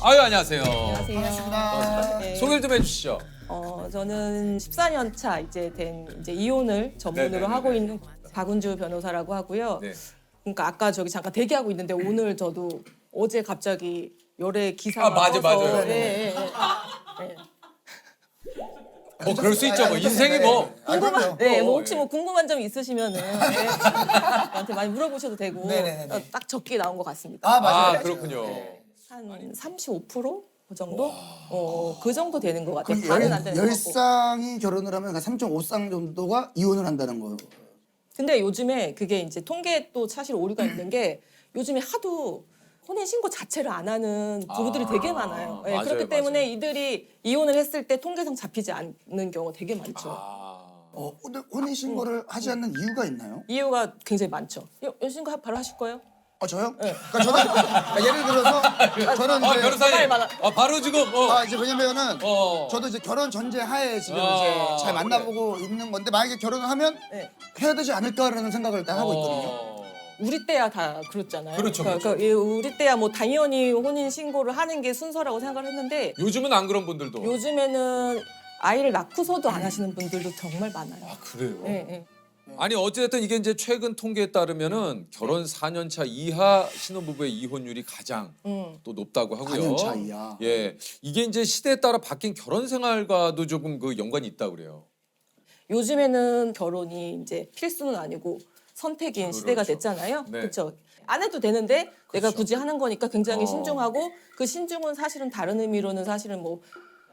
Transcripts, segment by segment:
아유, 안녕하세요. 안녕하세요. 반갑습니다. 네. 소개를 좀 해주시죠. 저는 14년 차 된 이혼을 전문으로 네네네네. 하고 있는 박은주 변호사라고 하고요. 네. 그러니까 아까 저기 잠깐 대기하고 있는데 오늘 저도 어제 갑자기 열애 기사가 맞아, 떠서 맞아요. 네. 그럴 수 있죠. 뭐 인생이 뭐. 궁금한, 네, 뭐 어, 혹시 예. 뭐 궁금한 점 있으시면은 저한테 많이 물어보셔도 되고 네네네네. 딱 적게 나온 것 같습니다. 아 맞아요. 그렇군요. 한 35%? 그 정도? 그 정도 되는 것 같아요. 그럼 다는 안 되는 것 같고. 10쌍이 결혼을 하면 3.5쌍 정도가 이혼을 한다는 거예요. 근데 요즘에 그게 이제 통계에 또 사실 오류가 있는 게 요즘에 하도 혼인 신고 자체를 안 하는 부부들이 되게 많아요. 예, 맞아요, 그렇기 때문에 맞아요. 이들이 이혼을 했을 때 통계상 잡히지 않는 경우가 되게 많죠. 근데 혼인 신고를 하지 않는 이유가 있나요? 이유가 굉장히 많죠. 신고 바로 하실 거예요? 저요? 그러니까 저는 예를 들어서 저는 이제 변호사님. 많아. 바로 지금. 이제 왜냐면은 저도 이제 결혼 전제 하에 지금 이제 잘 만나보고 있는 건데 만약에 결혼을 하면 네. 해야 되지 않을까라는 생각을 일단 하고 있거든요. 우리 때야 다 그렇잖아요. 그렇죠, 그렇죠. 예, 우리 때야 뭐 당연히 혼인 신고를 하는 게 순서라고 생각을 했는데 요즘은 안 그런 분들도. 요즘에는 아이를 낳고서도 안 하시는 분들도 정말 많아요. 그래요? 예, 예. 아니 어찌됐든 이게 이제 최근 통계에 따르면은 결혼 4년 차 이하 신혼부부의 이혼율이 가장 또 높다고 하고요. 4년 차 이하. 예, 이게 이제 시대에 따라 바뀐 결혼 생활과도 조금 그 연관이 있다 그래요. 요즘에는 결혼이 이제 필수는 아니고 선택인 그렇죠. 시대가 됐잖아요. 네. 그렇죠. 안 해도 되는데 내가 그렇죠. 굳이 하는 거니까 굉장히 어. 신중하고 그 신중은 사실은 다른 의미로는 사실은 뭐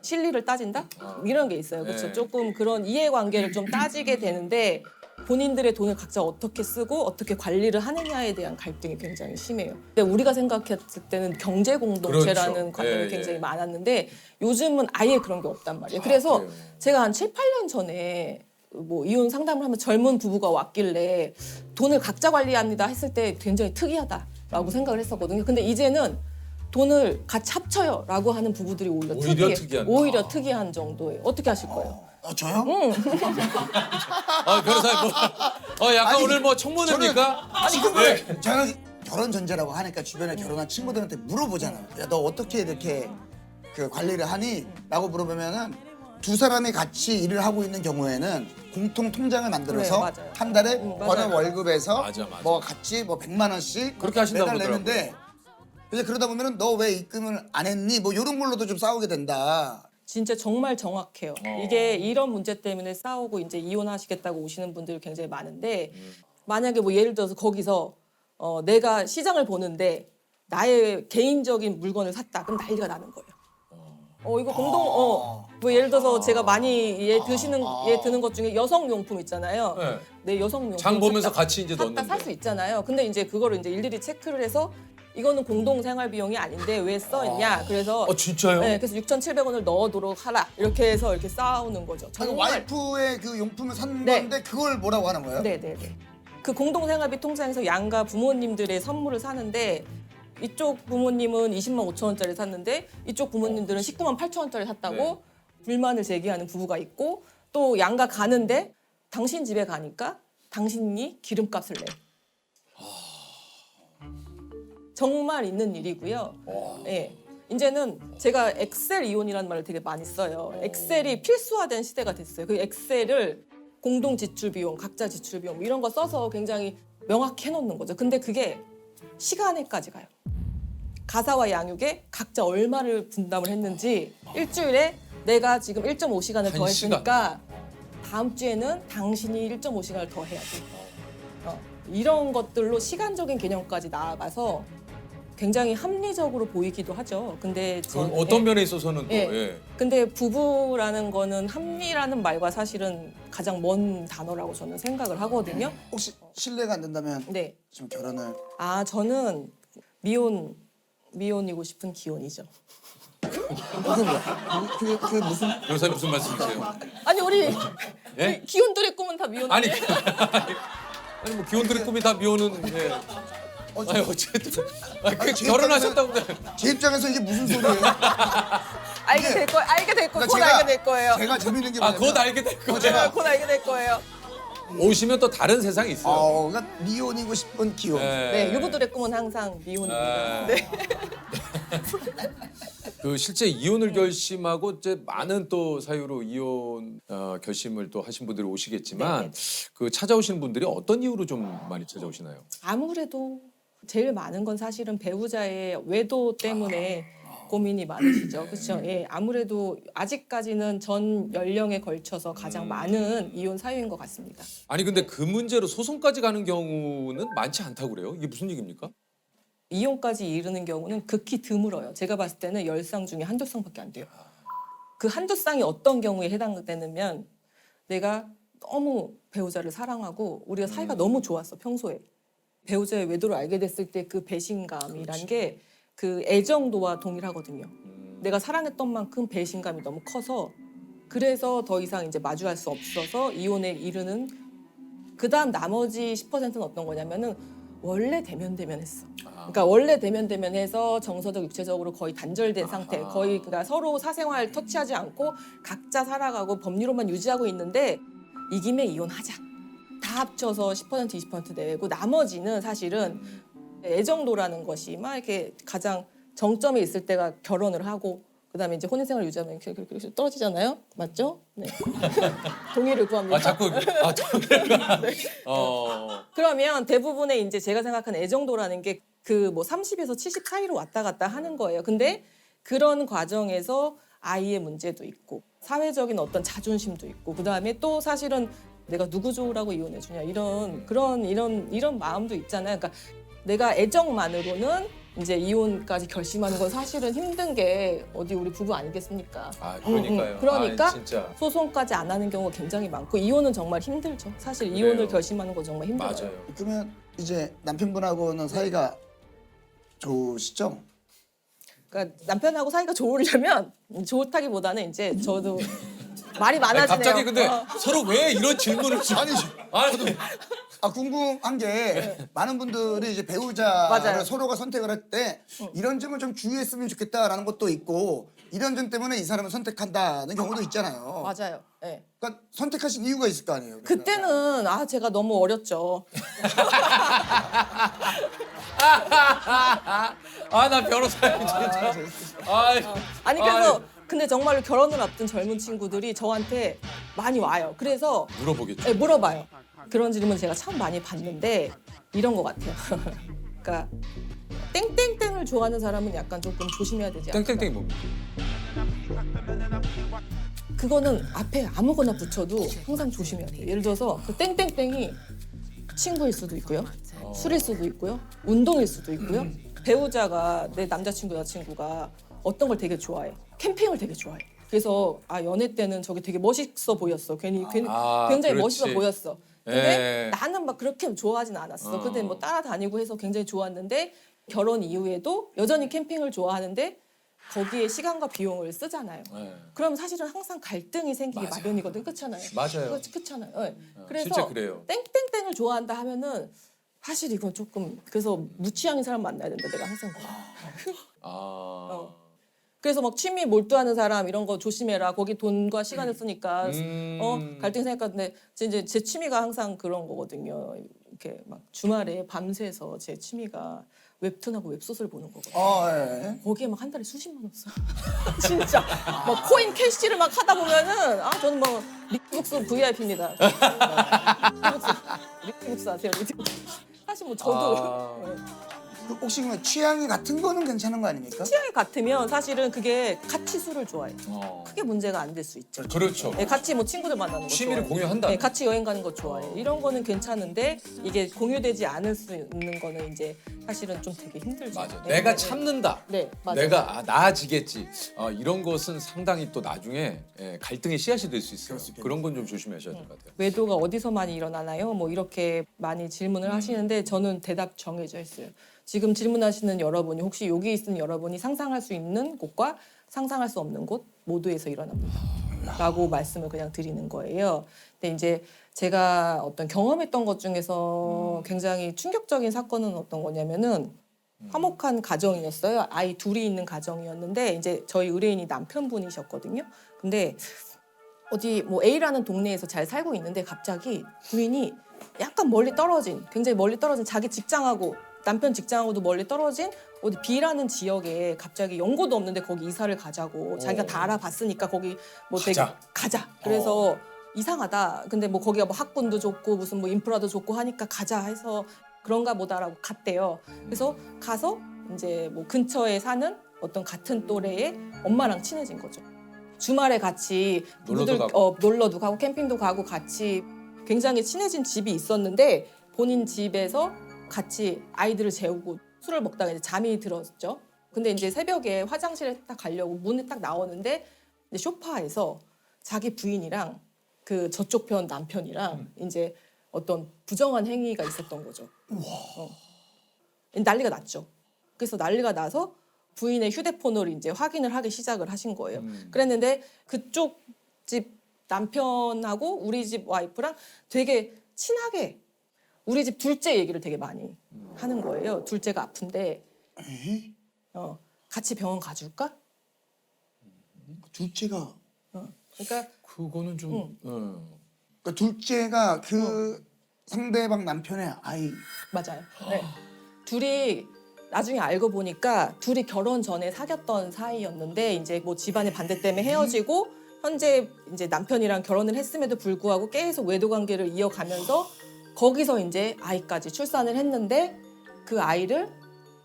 실리를 따진다? 이런 게 있어요. 그렇죠. 네. 조금 그런 이해관계를 좀 따지게 되는데 본인들의 돈을 각자 어떻게 쓰고 어떻게 관리를 하느냐에 대한 갈등이 굉장히 심해요. 근데 우리가 생각했을 때는 경제 공동체라는 그렇죠. 관념이 예, 굉장히 예. 많았는데 요즘은 아예 그런 게 없단 말이에요. 그래서 그래요? 제가 한 7, 8년 전에 뭐 이혼 상담을 하면 젊은 부부가 왔길래 돈을 각자 관리합니다 했을 때 굉장히 특이하다라고 생각을 했었거든요. 근데 이제는 돈을 같이 합쳐요라고 하는 부부들이 오히려 오히려 특이한. 특이한 정도예요. 어떻게 하실 거예요? 저요? 변호사님 약간 아니, 오늘 뭐 청문회입니까? 저는 결혼 전제라고 하니까 주변에 결혼한 친구들한테 물어보잖아요. 야, 너 어떻게 이렇게 그 관리를 하니? 라고 물어보면은 두 사람이 같이 일을 하고 있는 경우에는 공통 통장을 만들어서 네, 맞아요. 한 달에 어느 맞아요. 월급에서 맞아. 뭐 같이 뭐 100만 원씩 그렇게 하신다고 매달 내는데 이제 그러다 보면은 너 왜 입금을 안 했니? 뭐 이런 걸로도 좀 싸우게 된다. 진짜 정말 정확해요. 이게 이런 문제 때문에 싸우고 이제 이혼하시겠다고 오시는 분들 굉장히 많은데 만약에 뭐 예를 들어서 거기서 내가 시장을 보는데 나의 개인적인 물건을 샀다. 그럼 난리가 나는 거예요. 이거 뭐 예를 들어서 제가 많이 드는 것 중에 여성용품 있잖아요. 네. 내 여성용품 장 보면서 샀다. 같이 이제 넣는데. 살 수 있잖아요. 근데 이제 그거를 이제 일일이 체크를 해서 이거는 공동 생활 비용이 아닌데 왜 써있냐. 그래서 진짜요? 네, 그래서 6,700원을 넣어도록 하라. 이렇게 해서 이렇게 싸우는 거죠. 아니, 정말. 와이프의 그 용품을 산 네. 건데 그걸 뭐라고 하는 거예요? 네네네. 그 공동생활비 통장에서 양가 부모님들의 선물을 사는데 이쪽 부모님은 20만 5천 원짜리 샀는데 이쪽 부모님들은 19만 8천 원짜리 샀다고 네. 불만을 제기하는 부부가 있고 또 양가 가는데 당신 집에 가니까 당신이 기름값을 내. 정말 있는 일이고요. 예. 이제는 제가 엑셀 이혼이라는 말을 되게 많이 써요. 엑셀이 필수화된 시대가 됐어요. 그 엑셀을 공동 지출 비용, 각자 지출 비용 이런 거 써서 굉장히 명확히 해놓는 거죠. 근데 그게 시간에까지 가요. 가사와 양육에 각자 얼마를 분담을 했는지 일주일에 내가 지금 1.5시간을 더 1시간. 했으니까 다음 주에는 당신이 1.5시간을 더 해야 돼. 이런 것들로 시간적인 개념까지 나아가서 굉장히 합리적으로 보이기도 하죠. 근데 어떤 면에 있어서는 또 예. 근데 부부라는 거는 합리라는 말과 사실은 가장 먼 단어라고 저는 생각을 하거든요. 혹시 실례가 안 된다면 네. 지금 결혼을 저는 미혼이고 싶은 기혼이죠. 그게 뭐야? 그게 무슨 변호사님 무슨 말씀이세요? 아니 우리 예? 기혼들의 꿈은 다 미혼 아니 아니에요? 아니 뭐 기혼들의 꿈이 다 미혼은 아니 어쨌든 결혼하셨다고 제 입장에서 이게 무슨 소리예요? 알게 될 거예요. 알게 될 거예요. 곧 그러니까 알게 될 거예요. 제가 재밌는 게 곧 알게 될 거예요. 곧 알게 될 거예요. 오시면 또 다른 세상이 있어요. 그러니까 미혼이고 싶은 기혼. 네, 유부들의 꿈은 항상 미혼입니다. 네. 네. 그 실제 이혼을 결심하고 이제 많은 또 사유로 이혼 결심을 또 하신 분들이 오시겠지만 그 찾아오시는 분들이 어떤 이유로 좀 많이 찾아오시나요? 아무래도 제일 많은 건 사실은 배우자의 외도 때문에 고민이 많으시죠. 그렇죠? 예, 아무래도 아직까지는 전 연령에 걸쳐서 가장 많은 이혼 사유인 것 같습니다. 아니 근데 그 문제로 소송까지 가는 경우는 많지 않다고 그래요? 이게 무슨 얘기입니까? 이혼까지 이르는 경우는 극히 드물어요. 제가 봤을 때는 10쌍 중에 한두 쌍밖에 안 돼요. 그 한두 쌍이 어떤 경우에 해당되냐면 내가 너무 배우자를 사랑하고 우리가 사이가 너무 좋았어 평소에. 배우자의 외도를 알게 됐을 때 그 배신감이란 게 그 애정도와 동일하거든요. 내가 사랑했던 만큼 배신감이 너무 커서 그래서 더 이상 이제 마주할 수 없어서 이혼에 이르는 그다음 나머지 10%는 어떤 거냐면은 원래 대면대면했어. 그러니까 원래 대면대면해서 정서적 육체적으로 거의 단절된 상태. 거의 그러니까 서로 사생활 터치하지 않고 각자 살아가고 법리로만 유지하고 있는데 이 김에 이혼하자. 다 합쳐서 10% 20% 내고 나머지는 사실은 애정도라는 것이 막 이렇게 가장 정점에 있을 때가 결혼을 하고 그다음에 이제 혼인생활 유지하면 이렇게 떨어지잖아요, 맞죠? 네. 동의를 구합니다. 자꾸 그러면 대부분의 이제 제가 생각하는 애정도라는 게 그 뭐 30에서 70 사이로 왔다 갔다 하는 거예요. 근데 그런 과정에서 아이의 문제도 있고 사회적인 어떤 자존심도 있고 그다음에 또 사실은 내가 누구 좋으라고 이혼해 주냐 이런 마음도 있잖아요. 그러니까 내가 애정만으로는 이제 이혼까지 결심하는 건 사실은 힘든 게 어디 우리 부부 아니겠습니까? 그러니까요. 그러니까 진짜. 소송까지 안 하는 경우가 굉장히 많고 이혼은 정말 힘들죠. 사실 그래요. 이혼을 결심하는 건 정말 힘들어요. 맞아요. 그러면 이제 남편분하고는 사이가 좋으시죠? 그러니까 남편하고 사이가 좋으려면 좋다기보다는 이제 저도 말이 아니, 많아지네요. 갑자기 근데 서로 왜 이런 질문을 아니 궁금한 게 많은 분들이 이제 배우자를 맞아요. 서로가 선택을 할 때 이런 점을 좀 주의했으면 좋겠다라는 것도 있고 이런 점 때문에 이 사람을 선택한다는 경우도 있잖아요. 맞아요. 네. 그러니까 선택하신 이유가 있을 거 아니에요. 그러면. 그때는 제가 너무 어렸죠. 나 변호사님 진짜. 아니 그래서 근데 정말로 결혼을 앞둔 젊은 친구들이 저한테 많이 와요. 그래서 물어보겠죠. 네, 물어봐요. 그런 질문 제가 참 많이 받는데 이런 것 같아요. 그러니까 땡땡땡을 좋아하는 사람은 약간 조금 조심해야 되지 않을까? 땡땡땡이 뭡니까? 그거는 앞에 아무거나 붙여도 항상 조심해야 돼요. 예를 들어서 그 땡땡땡이 친구일 수도 있고요. 술일 수도 있고요. 운동일 수도 있고요. 배우자가 내 남자친구 여자친구가 어떤 걸 되게 좋아해. 캠핑을 되게 좋아해. 그래서 연애 때는 저게 되게 멋있어 보였어. 굉장히 그렇지. 멋있어 보였어. 근데 예. 나는 막 그렇게 좋아하진 않았어. 근데 뭐 따라다니고 해서 굉장히 좋았는데 결혼 이후에도 여전히 캠핑을 좋아하는데 거기에 시간과 비용을 쓰잖아요. 네. 그럼 사실은 항상 갈등이 생기기 맞아요. 마련이거든. 그렇잖아요. 맞아요. 그렇잖아요. 네. 그래서 실제 그래요. 땡땡땡을 좋아한다 하면은 사실 이건 조금 그래서 무취향인 사람 만나야 된다. 내가 항상 그래. 그래서 막 취미 몰두하는 사람 이런 거 조심해라. 거기 돈과 시간을 쓰니까 갈등 생각하는데 이제 제 취미가 항상 그런 거거든요. 이렇게 막 주말에 밤새서 제 취미가 웹툰하고 웹소설 보는 거거든요. 예. 거기에 막 한 달에 수십만 원 써. 진짜 막 코인 캐시를 막 하다 보면은 저는 뭐 리트북스 VIP입니다. 리트북스 아세요? 리트북스. 사실 뭐 저도 혹시 그러면 취향이 같은 거는 괜찮은 거 아닙니까? 취향이 같으면 사실은 그게 같이 술을 좋아해. 크게 문제가 안 될 수 있죠. 그렇죠. 네, 같이 뭐 친구들 만나는 거 취미를 좋아해. 공유한다. 네, 같이 여행 가는 거 좋아해. 이런 거는 괜찮은데 이게 공유되지 않을 수 있는 거는 이제 사실은 좀 되게 힘들죠. 맞아. 네, 내가 네, 참는다. 네, 맞아요. 내가 나아지겠지. 이런 것은 상당히 또 나중에 갈등의 씨앗이 될 수 있어요. 그런 건 좀 조심하셔야 될 것 같아요. 외도가 어디서 많이 일어나나요? 뭐 이렇게 많이 질문을 하시는데 저는 대답 정해져 있어요. 지금 질문하시는 여러분이 혹시 여기 있는 여러분이 상상할 수 있는 곳과 상상할 수 없는 곳 모두에서 일어납니다. 라고 말씀을 그냥 드리는 거예요. 근데 이제 제가 어떤 경험했던 것 중에서 굉장히 충격적인 사건은 어떤 거냐면은 화목한 가정이었어요. 아이 둘이 있는 가정이었는데 이제 저희 의뢰인이 남편분이셨거든요. 근데 어디 뭐 A라는 동네에서 잘 살고 있는데 갑자기 부인이 약간 멀리 떨어진, 굉장히 멀리 떨어진 자기 직장하고 남편 직장하고도 멀리 떨어진 어디 B라는 지역에 갑자기 연고도 없는데 거기 이사를 가자고 자기가 다 알아봤으니까 거기 뭐 되게 가자. 그래서 이상하다. 근데 뭐 거기가 뭐 학군도 좋고 무슨 뭐 인프라도 좋고 하니까 가자 해서 그런가 보다라고 갔대요. 그래서 가서 이제 뭐 근처에 사는 어떤 같은 또래의 엄마랑 친해진 거죠. 주말에 같이 놀러도 가고 캠핑도 가고 같이 굉장히 친해진 집이 있었는데 본인 집에서 같이 아이들을 재우고 술을 먹다가 이제 잠이 들었죠. 근데 이제 새벽에 화장실에 딱 가려고 문에 딱 나오는데 이제 소파에서 자기 부인이랑 그 저쪽 편 남편이랑 이제 어떤 부정한 행위가 있었던 거죠. 난리가 났죠. 그래서 난리가 나서 부인의 휴대폰을 이제 확인을 하기 시작을 하신 거예요. 그랬는데 그쪽 집 남편하고 우리 집 와이프랑 되게 친하게 우리 집 둘째 얘기를 되게 많이 하는 거예요. 둘째가 아픈데 같이 병원 가줄까? 둘째가 그러니까 그거는 좀 그러니까 둘째가 그 상대방 남편의 아이. 맞아요. 네. 둘이 나중에 알고 보니까 둘이 결혼 전에 사귀었던 사이였는데 이제 뭐 집안의 반대 때문에 헤어지고 현재 이제 남편이랑 결혼을 했음에도 불구하고 계속 외도 관계를 이어가면서 거기서 이제 아이까지 출산을 했는데 그 아이를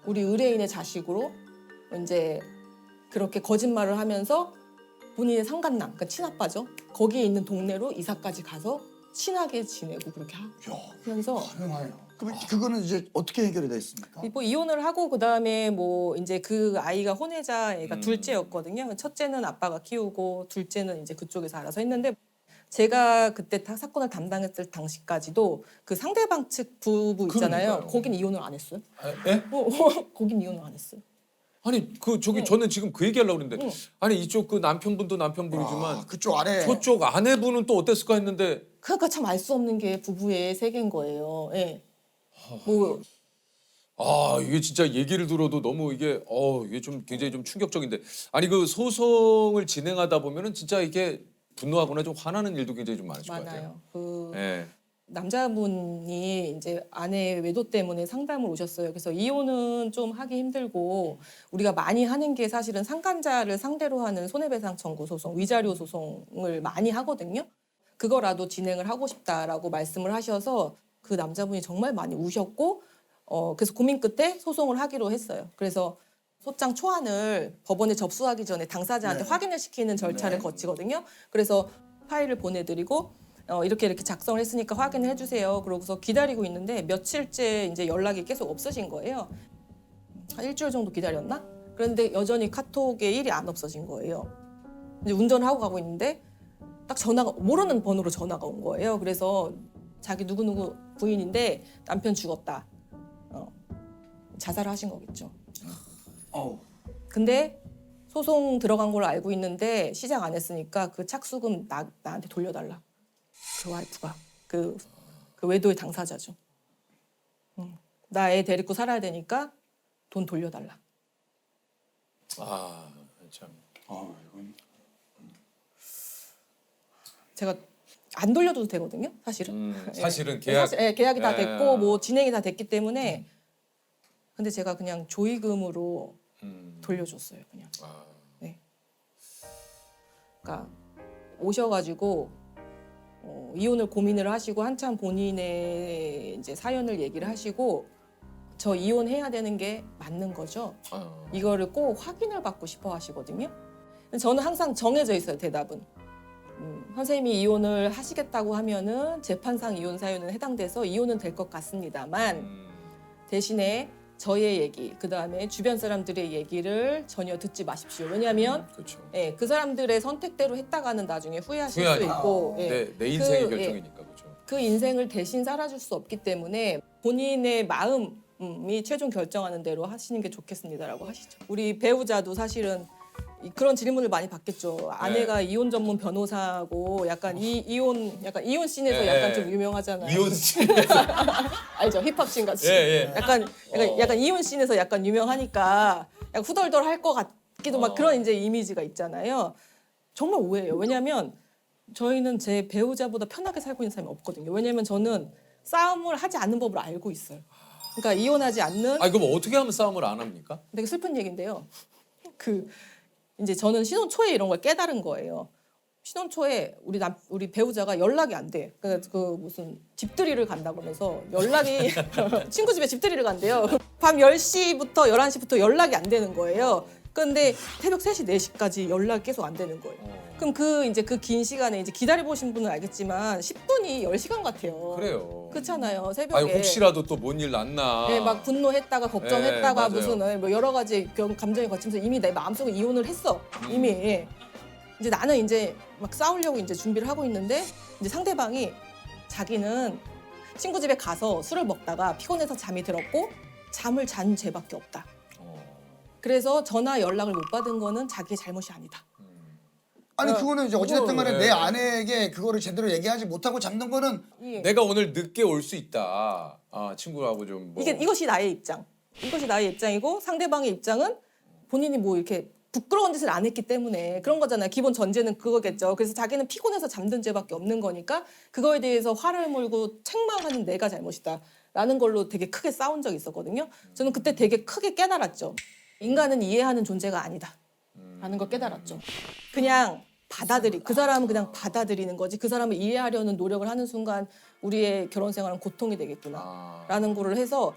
우리 의뢰인의 자식으로 이제 그렇게 거짓말을 하면서 본인의 상간남, 그러니까 친아빠죠. 거기에 있는 동네로 이사까지 가서 친하게 지내고 그렇게 하면서 가능해요. 그럼 그거는 이제 어떻게 해결이 됐습니까? 뭐 이혼을 하고 그다음에 뭐 이제 그 아이가 혼외자 애가 둘째였거든요. 첫째는 아빠가 키우고 둘째는 이제 그쪽에서 알아서 했는데 제가 그때 사건을 담당했을 당시까지도 그 상대방 측 부부 있잖아요. 그러니까요. 거긴 이혼을 안 했어요. 예? 거긴 이혼을 안 했어요. 아니 그 저기 저는 지금 그 얘기하려고 그랬는데 아니 이쪽 그 남편분도 남편분이지만 그쪽 아래. 저쪽 아내분은 또 어땠을까 했는데 그러니까 참 알 수 없는 게 부부의 세계인 거예요. 예. 뭐 이게 진짜 얘기를 들어도 너무 이게 좀 굉장히 좀 충격적인데 아니 그 소송을 진행하다 보면은 진짜 이게 분노하거나 좀 화나는 일도 굉장히 좀 많으실 것 같아요. 많아요. 그 예. 남자분이 이제 아내 외도 때문에 상담을 오셨어요. 그래서 이혼은 좀 하기 힘들고 우리가 많이 하는 게 사실은 상간자를 상대로 하는 손해배상 청구 소송, 위자료 소송을 많이 하거든요. 그거라도 진행을 하고 싶다라고 말씀을 하셔서 그 남자분이 정말 많이 우셨고 그래서 고민 끝에 소송을 하기로 했어요. 그래서 소장 초안을 법원에 접수하기 전에 당사자한테 확인을 시키는 절차를 거치거든요. 그래서 파일을 보내드리고 이렇게 작성을 했으니까 확인을 해주세요. 그러고서 기다리고 있는데 며칠째 이제 연락이 계속 없으신 거예요. 한 일주일 정도 기다렸나? 그런데 여전히 카톡에 일이 안 없어진 거예요. 이제 운전을 하고 가고 있는데 딱 전화가 모르는 번호로 전화가 온 거예요. 그래서 자기 누구누구 부인인데 남편 죽었다. 자살을 하신 거겠죠. 근데 소송 들어간 걸로 알고 있는데 시작 안 했으니까 그 착수금 나한테 돌려달라. 그 와이프가 그 외도의 당사자죠. 나 애 데리고 살아야 되니까 돈 돌려달라. 참. 이건 제가 안 돌려도 되거든요, 사실은. 사실은 계약 계약이 다 예. 됐고 뭐 진행이 다 됐기 때문에. 근데 제가 그냥 조의금으로 돌려줬어요, 그냥. 네. 그러니까 오셔가지고 이혼을 고민을 하시고 한참 본인의 이제 사연을 얘기를 하시고 저 이혼해야 되는 게 맞는 거죠. 이거를 꼭 확인을 받고 싶어 하시거든요. 저는 항상 정해져 있어요, 대답은. 선생님이 이혼을 하시겠다고 하면은 재판상 이혼 사유는 해당돼서 이혼은 될 것 같습니다만 대신에 저의 얘기, 그 다음에 주변 사람들의 얘기를 전혀 듣지 마십시오. 왜냐하면 그렇죠. 그 사람들의 선택대로 했다가는 나중에 후회하실 수 있고 내 인생의 결정이니까 그렇죠. 그 인생을 대신 살아줄 수 없기 때문에 본인의 마음이 최종 결정하는 대로 하시는 게 좋겠습니다라고 하시죠. 우리 배우자도 사실은 그런 질문을 많이 받겠죠. 아내가 이혼 전문 변호사고 약간 이혼 씬에서 약간 좀 유명하잖아요. 이혼 씬. 알죠? 힙합씬 같이. 예. 약간 이혼 씬에서 약간 유명하니까 약간 후덜덜 할 것 같기도 막 그런 이제 이미지가 있잖아요. 정말 오해예요. 왜냐하면 저희는 제 배우자보다 편하게 살고 있는 사람이 없거든요. 왜냐하면 저는 싸움을 하지 않는 법을 알고 있어요. 그러니까 이혼하지 않는 아 그럼 어떻게 하면 싸움을 안 합니까? 되게 슬픈 얘기인데요. 이제 저는 신혼 초에 이런 걸 깨달은 거예요. 신혼 초에 우리 배우자가 연락이 안 돼. 그 무슨 집들이를 간다고 하면서 연락이 친구 집에 집들이를 간대요. 밤 10시부터 11시부터 연락이 안 되는 거예요. 근데 새벽 3시, 4시까지 연락이 계속 안 되는 거예요. 그럼 이제 그 긴 시간에 이제 기다려 보신 분은 알겠지만 10분이 10시간 같아요. 그래요. 그렇잖아요. 새벽에. 아니 혹시라도 또 뭔 일 났나. 네, 막 분노했다가 걱정했다가 네, 무슨 뭐 여러 가지 감정이 거치면서 이미 내 마음속에 이혼을 했어. 이미. 이제 나는 이제 막 싸우려고 이제 준비를 하고 있는데 이제 상대방이 자기는 친구 집에 가서 술을 먹다가 피곤해서 잠이 들었고 잠을 잔 죄밖에 없다. 그래서 전화 연락을 못 받은 거는 자기의 잘못이 아니다. 아니 그거는 이제 어찌됐든 간에 네. 내 아내에게 그거를 제대로 얘기하지 못하고 잠든 거는 예. 내가 오늘 늦게 올 수 있다. 아 친구하고 좀 뭐. 이것이 나의 입장. 이것이 나의 입장이고 상대방의 입장은 본인이 뭐 이렇게 부끄러운 짓을 안 했기 때문에 그런 거잖아요. 기본 전제는 그거겠죠. 그래서 자기는 피곤해서 잠든 죄밖에 없는 거니까 그거에 대해서 화를 물고 책망하는 내가 잘못이다. 라는 걸로 되게 크게 싸운 적이 있었거든요. 저는 그때 되게 크게 깨달았죠. 인간은 이해하는 존재가 아니다. 라는 걸 깨달았죠. 그냥 그 사람은 그냥 받아들이는 거지. 그 사람을 이해하려는 노력을 하는 순간 우리의 결혼 생활은 고통이 되겠구나. 라는 거를 해서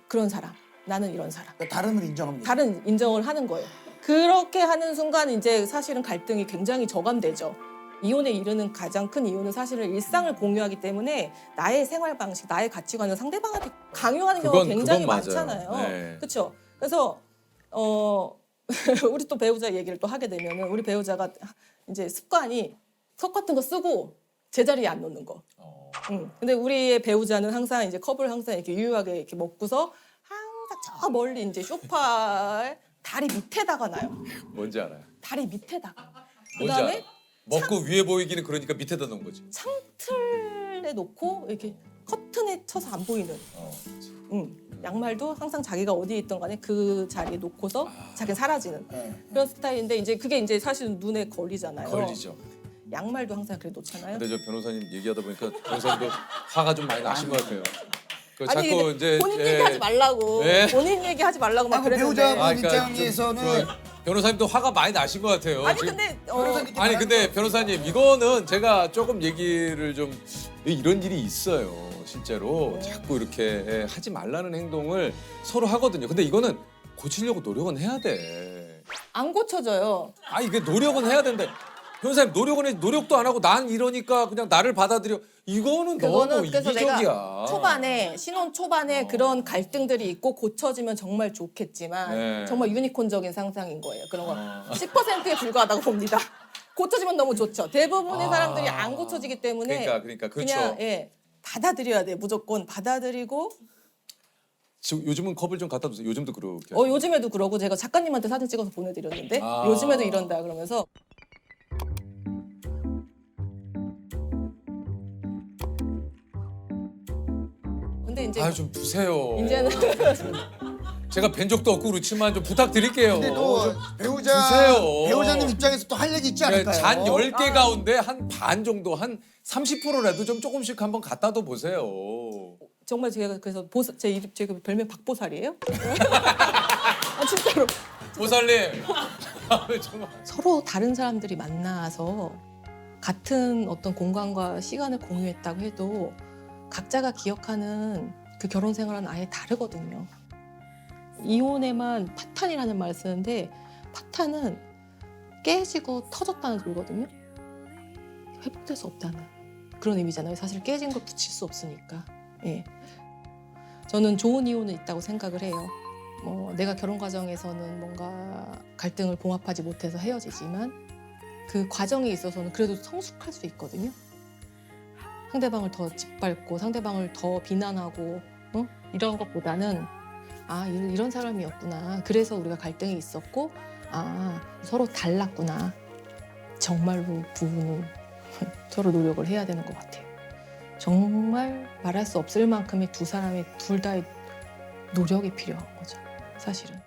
그런 사람. 나는 이런 사람. 다름을 인정합니다. 다른 인정을 하는 거예요. 그렇게 하는 순간 이제 사실은 갈등이 굉장히 저감되죠. 이혼에 이르는 가장 큰 이유는 사실은 일상을 공유하기 때문에 나의 생활 방식, 나의 가치관을 상대방한테 강요하는 경우가 굉장히 그건 많잖아요. 네. 그렇죠? 그래서 우리 또 배우자 얘기를 또 하게 되면은 우리 배우자가 이제 습관이 석 같은 거 쓰고 제자리에 안 놓는 거. 근데 우리의 배우자는 항상 이제 컵을 항상 이렇게 유유하게 이렇게 먹고서 항상 저 멀리 이제 소파에 다리 밑에다가 놔요. 뭔지 알아요. 다리 밑에다가. 뭔지 그다음에 알아. 먹고 위에 보이기는 그러니까 밑에다 놓은 거지. 창틀에 놓고 이렇게 커튼에 쳐서 안 보이는. 양말도 항상 자기가 어디에 있던 간에 그 자리에 놓고서 자기는 사라지는 그런 스타일인데 이제 그게 이제 사실 눈에 걸리잖아요. 걸리죠. 양말도 항상 그래 놓잖아요. 근데 저 변호사님 얘기하다 보니까 변호사님도 화가 좀 많이 나신 것 같아요. 그 아니 자꾸 이제 본인 얘기하지 말라고. 예. 본인 얘기하지 말라고 막 그랬는데. 배우자분 그러니까 입장에서는 좀 변호사님도 화가 많이 나신 것 같아요. 아니 지금. 근데 아니 근데 변호사님 이거는 제가 조금 얘기를 좀 이런 일이 있어요 실제로 자꾸 이렇게 하지 말라는 행동을 서로 하거든요. 근데 이거는 고치려고 노력은 해야 돼. 안 고쳐져요. 아 이게 노력은 해야 되는데 변호사님 노력도 안 하고 난 이러니까 그냥 나를 받아들여 이거는 너무 그거는 그래서 이기적이야. 내가 신혼 초반에 그런 갈등들이 있고 고쳐지면 정말 좋겠지만 네. 정말 유니콘적인 상상인 거예요. 그런 거 10%에 불과하다고 봅니다. 고쳐지면 너무 좋죠. 대부분의 사람들이 안 고쳐지기 때문에 그러니까 그렇죠. 그냥 받아들여야 돼. 무조건 받아들이고 지금 요즘은 컵을 좀 갖다 주세요. 요즘도 그렇게. 요즘에도 그러고 제가 작가님한테 사진 찍어서 보내드렸는데 요즘에도 이런다 그러면서 근데 이제 좀 두세요. 이제는 제가 뵌 적도 없고 그렇지만 좀 부탁드릴게요. 근데 또 좀 배우자님 주세요. 입장에서 또 할 얘기 있지 않을까요? 잔 10개 가운데 한 반 정도 한 30%라도 좀 조금씩 한번 갖다도 보세요. 정말 제가 그래서 제 별명 박보살이에요? 진짜로. 보살님. 정말. 서로 다른 사람들이 만나서 같은 어떤 공간과 시간을 공유했다고 해도 각자가 기억하는 그 결혼 생활은 아예 다르거든요. 이혼에만 파탄이라는 말을 쓰는데 파탄은 깨지고 터졌다는 소리거든요. 회복될 수 없다는 그런 의미잖아요. 사실 깨진 걸 붙일 수 없으니까. 예. 저는 좋은 이혼은 있다고 생각을 해요. 내가 결혼 과정에서는 뭔가 갈등을 봉합하지 못해서 헤어지지만 그 과정에 있어서는 그래도 성숙할 수 있거든요. 상대방을 더 짓밟고 상대방을 더 비난하고 이런 것보다는 이런 사람이었구나. 그래서 우리가 갈등이 있었고 서로 달랐구나. 정말로 부부는 서로 노력을 해야 되는 것 같아요. 정말 말할 수 없을 만큼의 두 사람의 둘 다의 노력이 필요한 거죠. 사실은.